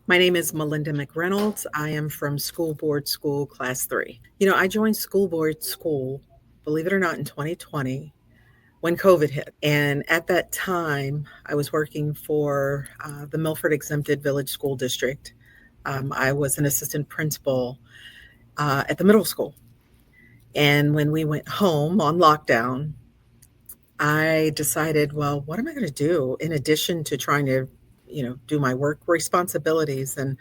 My name is Malinda McReynolds. I am from School Board School Class 3. I joined School Board School, believe it or not, in 2020 when COVID hit. And at that time, I was working for the Milford Exempted Village School District. I was an assistant principal at the middle school. And when we went home on lockdown, I decided, well, what am I going to do in addition to trying to, do my work responsibilities? And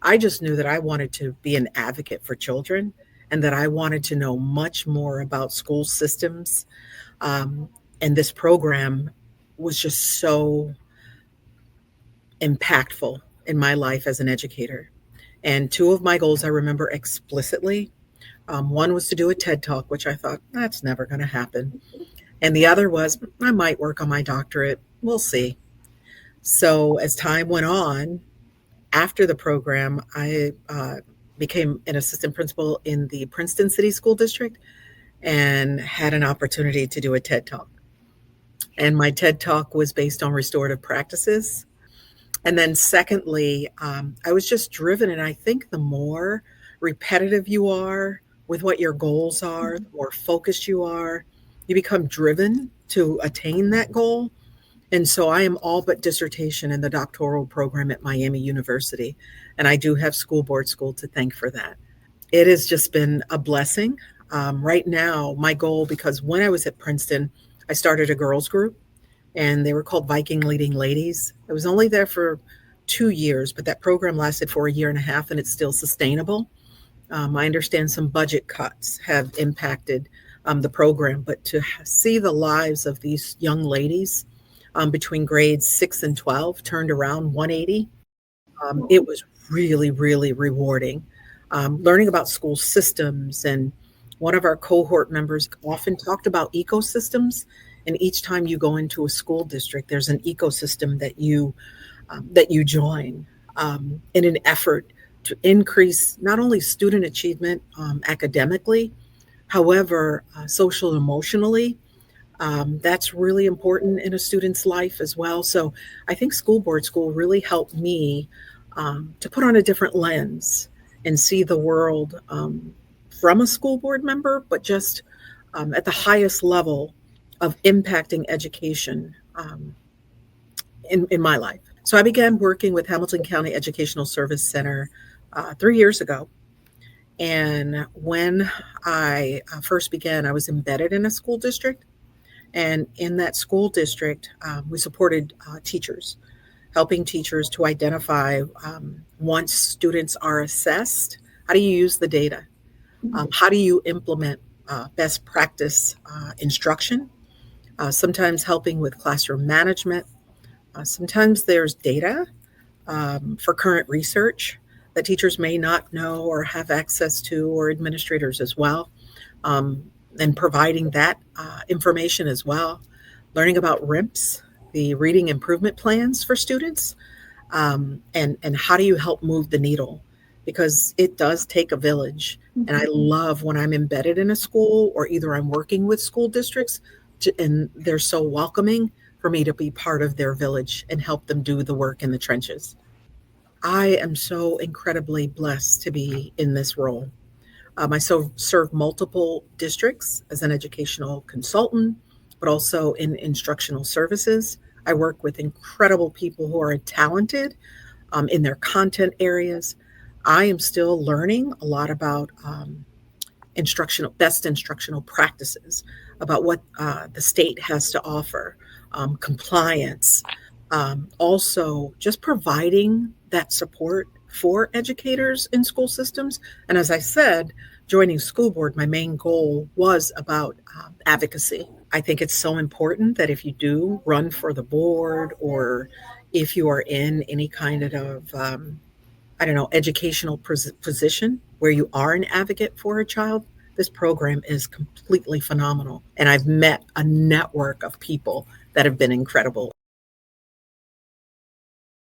I just knew that I wanted to be an advocate for children and that I wanted to know much more about school systems. Um, and this program was just so impactful in my life as an educator. And two of my goals I remember explicitly. One was to do a TED Talk, which I thought that's never going to happen. And the other was I might work on my doctorate. We'll see. So as time went on, after the program, I became an assistant principal in the Princeton City School District and had an opportunity to do a TED Talk. And my TED Talk was based on restorative practices. And then, secondly, I was just driven. And I think the more repetitive you are with what your goals are, the more focused you are, you become driven to attain that goal. And so I am all but dissertation in the doctoral program at Miami University. And I do have school board school to thank for that. It has just been a blessing. Right now, my goal, because when I was at Princeton, I started a girls group and they were called Viking Leading Ladies. I was only there for 2 years, but that program lasted for a year and a half and it's still sustainable. I understand some budget cuts have impacted the program, but to see the lives of these young ladies between grades 6 and 12 turned around 180. It was really, really rewarding. Learning about school systems, and one of our cohort members often talked about ecosystems. And each time you go into a school district, there's an ecosystem that you join in an effort to increase not only student achievement academically, however, social and emotionally. That's really important in a student's life as well. So I think school board school really helped me to put on a different lens and see the world from a school board member, but just at the highest level of impacting education in my life. So I began working with Hamilton County Educational Service Center 3 years ago. And when I first began, I was embedded in a school district. And in that school district, we supported teachers, helping teachers to identify once students are assessed, how do you use the data? How do you implement best practice instruction? Sometimes helping with classroom management. Sometimes there's data for current research that teachers may not know or have access to, or administrators as well. And providing that information as well, learning about RIMPs, the reading improvement plans for students, and how do you help move the needle? Because it does take a village. And I love when I'm embedded in a school or either I'm working with school districts and they're so welcoming for me to be part of their village and help them do the work in the trenches. I am so incredibly blessed to be in this role. I serve multiple districts as an educational consultant, but also in instructional services. I work with incredible people who are talented in their content areas. I am still learning a lot about best instructional practices, about what the state has to offer, compliance, also just providing that support for educators in school systems. And as I said, joining school board, my main goal was about advocacy. I think it's so important that if you do run for the board or if you are in any kind of, educational position where you are an advocate for a child, this program is completely phenomenal. And I've met a network of people that have been incredible.